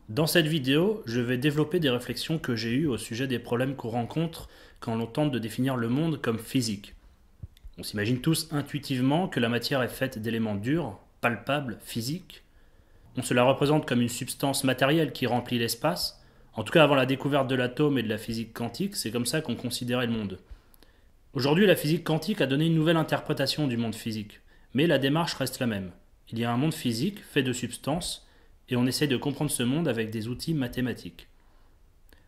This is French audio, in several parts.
Dans cette vidéo, je vais développer des réflexions que j'ai eues au sujet des problèmes qu'on rencontre quand l'on tente de définir le monde comme physique. On s'imagine tous intuitivement que la matière est faite d'éléments durs, palpables, physiques. On se la représente comme une substance matérielle qui remplit l'espace. En tout cas, avant la découverte de l'atome et de la physique quantique, c'est comme ça qu'on considérait le monde. Aujourd'hui, la physique quantique a donné une nouvelle interprétation du monde physique, mais la démarche reste la même. Il y a un monde physique fait de substances, et on essaie de comprendre ce monde avec des outils mathématiques.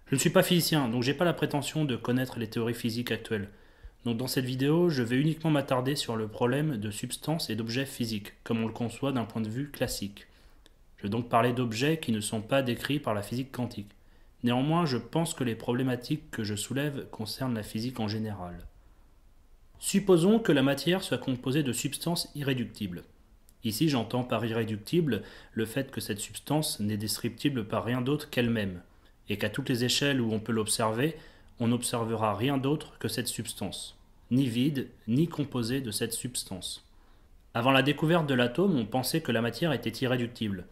Je ne suis pas physicien, donc j'ai pas la prétention de connaître les théories physiques actuelles. Donc dans cette vidéo, je vais uniquement m'attarder sur le problème de substances et d'objets physiques, comme on le conçoit d'un point de vue classique. Je vais donc parler d'objets qui ne sont pas décrits par la physique quantique. Néanmoins, je pense que les problématiques que je soulève concernent la physique en général. Supposons que la matière soit composée de substances irréductibles. Ici, j'entends par irréductible le fait que cette substance n'est descriptible par rien d'autre qu'elle-même, et qu'à toutes les échelles où on peut l'observer, on n'observera rien d'autre que cette substance, ni vide, ni composé de cette substance. Avant la découverte de l'atome, on pensait que la matière était irréductible,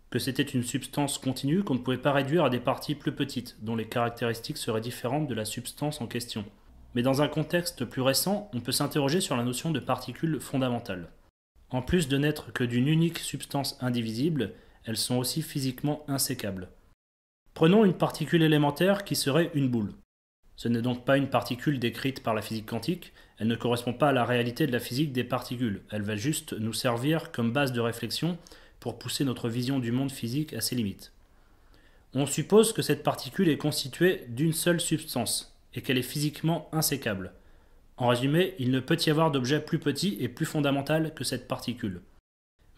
que c'était une substance continue qu'on ne pouvait pas réduire à des parties plus petites, dont les caractéristiques seraient différentes de la substance en question. Mais dans un contexte plus récent, on peut s'interroger sur la notion de particules fondamentales. En plus de n'être que d'une unique substance indivisible, elles sont aussi physiquement insécables. Prenons une particule élémentaire qui serait une boule. Ce n'est donc pas une particule décrite par la physique quantique, elle ne correspond pas à la réalité de la physique des particules, elle va juste nous servir comme base de réflexion pour pousser notre vision du monde physique à ses limites. On suppose que cette particule est constituée d'une seule substance, et qu'elle est physiquement insécable. En résumé, il ne peut y avoir d'objet plus petit et plus fondamental que cette particule.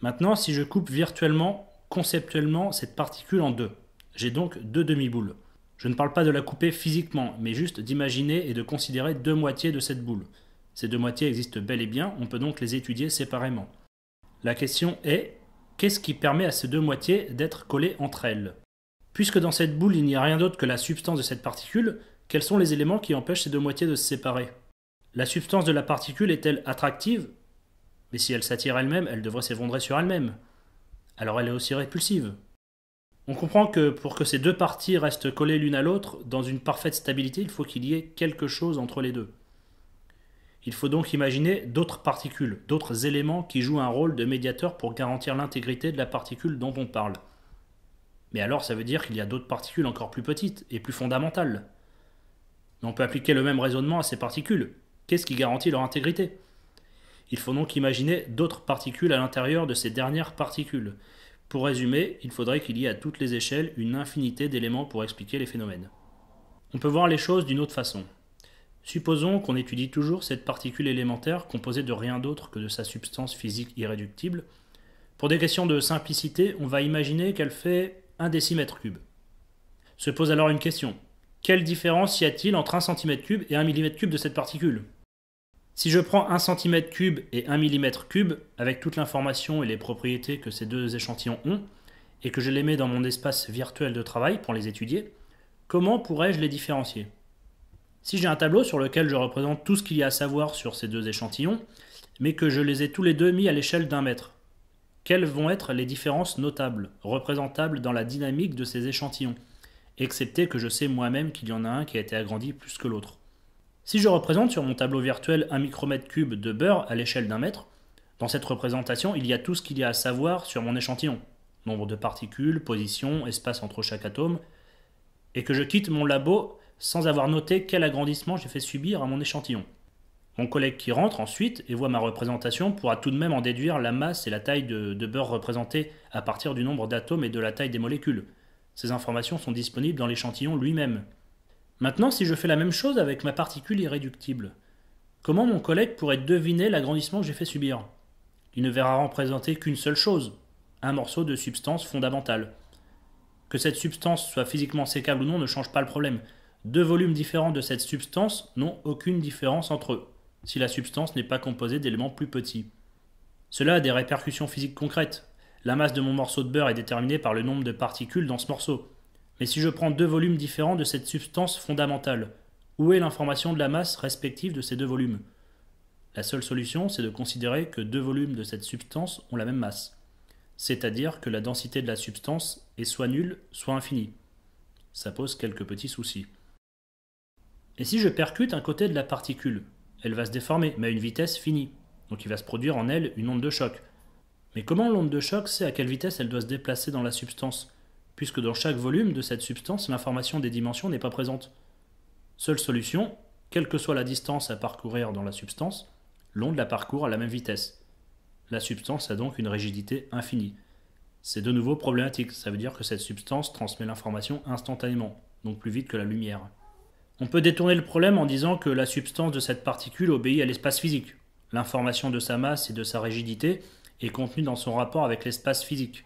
Maintenant, si je coupe virtuellement, conceptuellement, cette particule en deux, j'ai donc deux demi-boules. Je ne parle pas de la couper physiquement, mais juste d'imaginer et de considérer deux moitiés de cette boule. Ces deux moitiés existent bel et bien, on peut donc les étudier séparément. La question est, qu'est-ce qui permet à ces deux moitiés d'être collées entre elles? Puisque dans cette boule il n'y a rien d'autre que la substance de cette particule, quels sont les éléments qui empêchent ces deux moitiés de se séparer? La substance de la particule est-elle attractive? Mais si elle s'attire elle-même, elle devrait s'effondrer sur elle-même. Alors elle est aussi répulsive. On comprend que pour que ces deux parties restent collées l'une à l'autre, dans une parfaite stabilité, il faut qu'il y ait quelque chose entre les deux. Il faut donc imaginer d'autres particules, d'autres éléments qui jouent un rôle de médiateur pour garantir l'intégrité de la particule dont on parle. Mais alors ça veut dire qu'il y a d'autres particules encore plus petites et plus fondamentales. Mais on peut appliquer le même raisonnement à ces particules. Qu'est-ce qui garantit leur intégrité? Il faut donc imaginer d'autres particules à l'intérieur de ces dernières particules. Pour résumer, il faudrait qu'il y ait à toutes les échelles une infinité d'éléments pour expliquer les phénomènes. On peut voir les choses d'une autre façon. Supposons qu'on étudie toujours cette particule élémentaire composée de rien d'autre que de sa substance physique irréductible. Pour des questions de simplicité, on va imaginer qu'elle fait 1 décimètre cube. Se pose alors une question. Quelle différence y a-t-il entre 1 cm3 et 1 mm3 de cette particule? Si je prends 1 cm3 et 1 mm3, avec toute l'information et les propriétés que ces deux échantillons ont, et que je les mets dans mon espace virtuel de travail pour les étudier, comment pourrais-je les différencier? Si j'ai un tableau sur lequel je représente tout ce qu'il y a à savoir sur ces deux échantillons, mais que je les ai tous les deux mis à l'échelle d'1 mètre, quelles vont être les différences notables, représentables dans la dynamique de ces échantillons, excepté que je sais moi-même qu'il y en a un qui a été agrandi plus que l'autre? Si je représente sur mon tableau virtuel 1 micromètre cube de beurre à l'échelle d'1 mètre, dans cette représentation, il y a tout ce qu'il y a à savoir sur mon échantillon, nombre de particules, position, espace entre chaque atome, et que je quitte mon labo sans avoir noté quel agrandissement j'ai fait subir à mon échantillon. Mon collègue qui rentre ensuite et voit ma représentation pourra tout de même en déduire la masse et la taille de beurre représentée à partir du nombre d'atomes et de la taille des molécules. Ces informations sont disponibles dans l'échantillon lui-même. Maintenant, si je fais la même chose avec ma particule irréductible, comment mon collègue pourrait deviner l'agrandissement que j'ai fait subir? Il ne verra représenter qu'une seule chose, un morceau de substance fondamentale. Que cette substance soit physiquement sécable ou non ne change pas le problème. Deux volumes différents de cette substance n'ont aucune différence entre eux, si la substance n'est pas composée d'éléments plus petits. Cela a des répercussions physiques concrètes. La masse de mon morceau de beurre est déterminée par le nombre de particules dans ce morceau. Mais si je prends deux volumes différents de cette substance fondamentale, où est l'information de la masse respective de ces deux volumes? La seule solution, c'est de considérer que deux volumes de cette substance ont la même masse. C'est-à-dire que la densité de la substance est soit nulle, soit infinie. Ça pose quelques petits soucis. Et si je percute un côté de la particule, elle va se déformer, mais à une vitesse finie. Donc il va se produire en elle une onde de choc. Mais comment l'onde de choc sait à quelle vitesse elle doit se déplacer dans la substance, puisque dans chaque volume de cette substance, l'information des dimensions n'est pas présente? Seule solution, quelle que soit la distance à parcourir dans la substance, l'onde la parcourt à la même vitesse. La substance a donc une rigidité infinie. C'est de nouveau problématique, ça veut dire que cette substance transmet l'information instantanément, donc plus vite que la lumière. On peut détourner le problème en disant que la substance de cette particule obéit à l'espace physique. L'information de sa masse et de sa rigidité est contenue dans son rapport avec l'espace physique.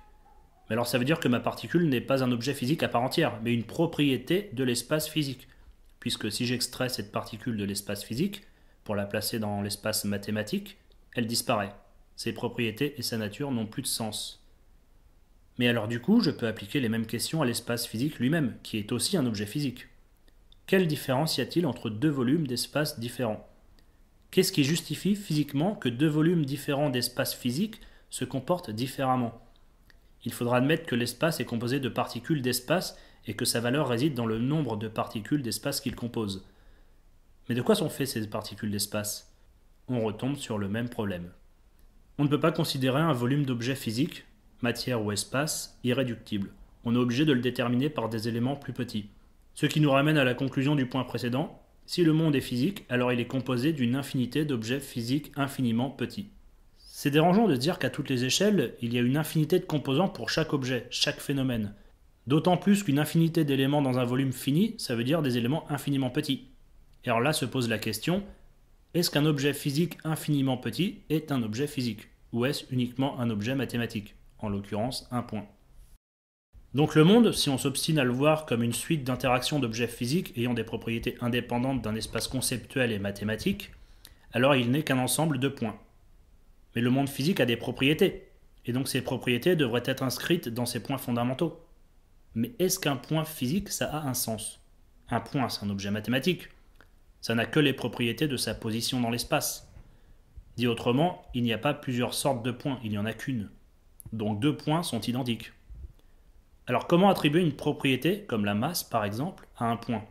Mais alors ça veut dire que ma particule n'est pas un objet physique à part entière, mais une propriété de l'espace physique. Puisque si j'extrais cette particule de l'espace physique, pour la placer dans l'espace mathématique, elle disparaît. Ses propriétés et sa nature n'ont plus de sens. Mais alors du coup, je peux appliquer les mêmes questions à l'espace physique lui-même, qui est aussi un objet physique. Quelle différence y a-t-il entre deux volumes d'espace différents? Qu'est-ce qui justifie physiquement que deux volumes différents d'espace physique se comportent différemment? Il faudra admettre que l'espace est composé de particules d'espace et que sa valeur réside dans le nombre de particules d'espace qu'il compose. Mais de quoi sont faites ces particules d'espace? On retombe sur le même problème. On ne peut pas considérer un volume d'objet physique, matière ou espace, irréductible. On est obligé de le déterminer par des éléments plus petits. Ce qui nous ramène à la conclusion du point précédent. Si le monde est physique, alors il est composé d'une infinité d'objets physiques infiniment petits. C'est dérangeant de se dire qu'à toutes les échelles, il y a une infinité de composants pour chaque objet, chaque phénomène. D'autant plus qu'une infinité d'éléments dans un volume fini, ça veut dire des éléments infiniment petits. Et alors là se pose la question, est-ce qu'un objet physique infiniment petit est un objet physique? Ou est-ce uniquement un objet mathématique? En l'occurrence, un point. Donc le monde, si on s'obstine à le voir comme une suite d'interactions d'objets physiques ayant des propriétés indépendantes d'un espace conceptuel et mathématique, alors il n'est qu'un ensemble de points. Mais le monde physique a des propriétés, et donc ces propriétés devraient être inscrites dans ces points fondamentaux. Mais est-ce qu'un point physique, ça a un sens? Un point, c'est un objet mathématique. Ça n'a que les propriétés de sa position dans l'espace. Dit autrement, il n'y a pas plusieurs sortes de points, il n'y en a qu'une. Donc deux points sont identiques. Alors comment attribuer une propriété, comme la masse par exemple, à un point?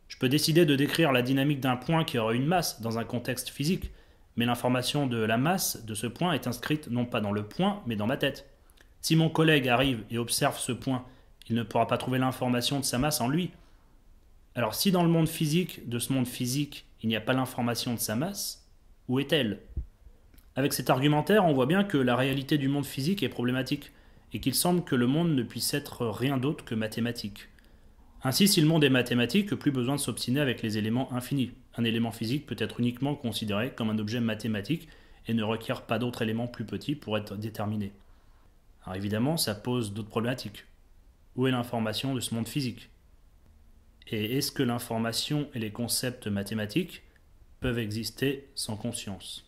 Je peux décider de décrire la dynamique d'un point qui aurait une masse dans un contexte physique, mais l'information de la masse de ce point est inscrite non pas dans le point, mais dans ma tête. Si mon collègue arrive et observe ce point, il ne pourra pas trouver l'information de sa masse en lui. Alors si dans le monde physique, de ce monde physique, il n'y a pas l'information de sa masse, où est-elle? Avec cet argumentaire, on voit bien que la réalité du monde physique est problématique, et qu'il semble que le monde ne puisse être rien d'autre que mathématique. Ainsi, si le monde est mathématique, plus besoin de s'obstiner avec les éléments infinis. Un élément physique peut être uniquement considéré comme un objet mathématique et ne requiert pas d'autres éléments plus petits pour être déterminé. Alors évidemment, ça pose d'autres problématiques. Où est l'information de ce monde physique? Et est-ce que l'information et les concepts mathématiques peuvent exister sans conscience?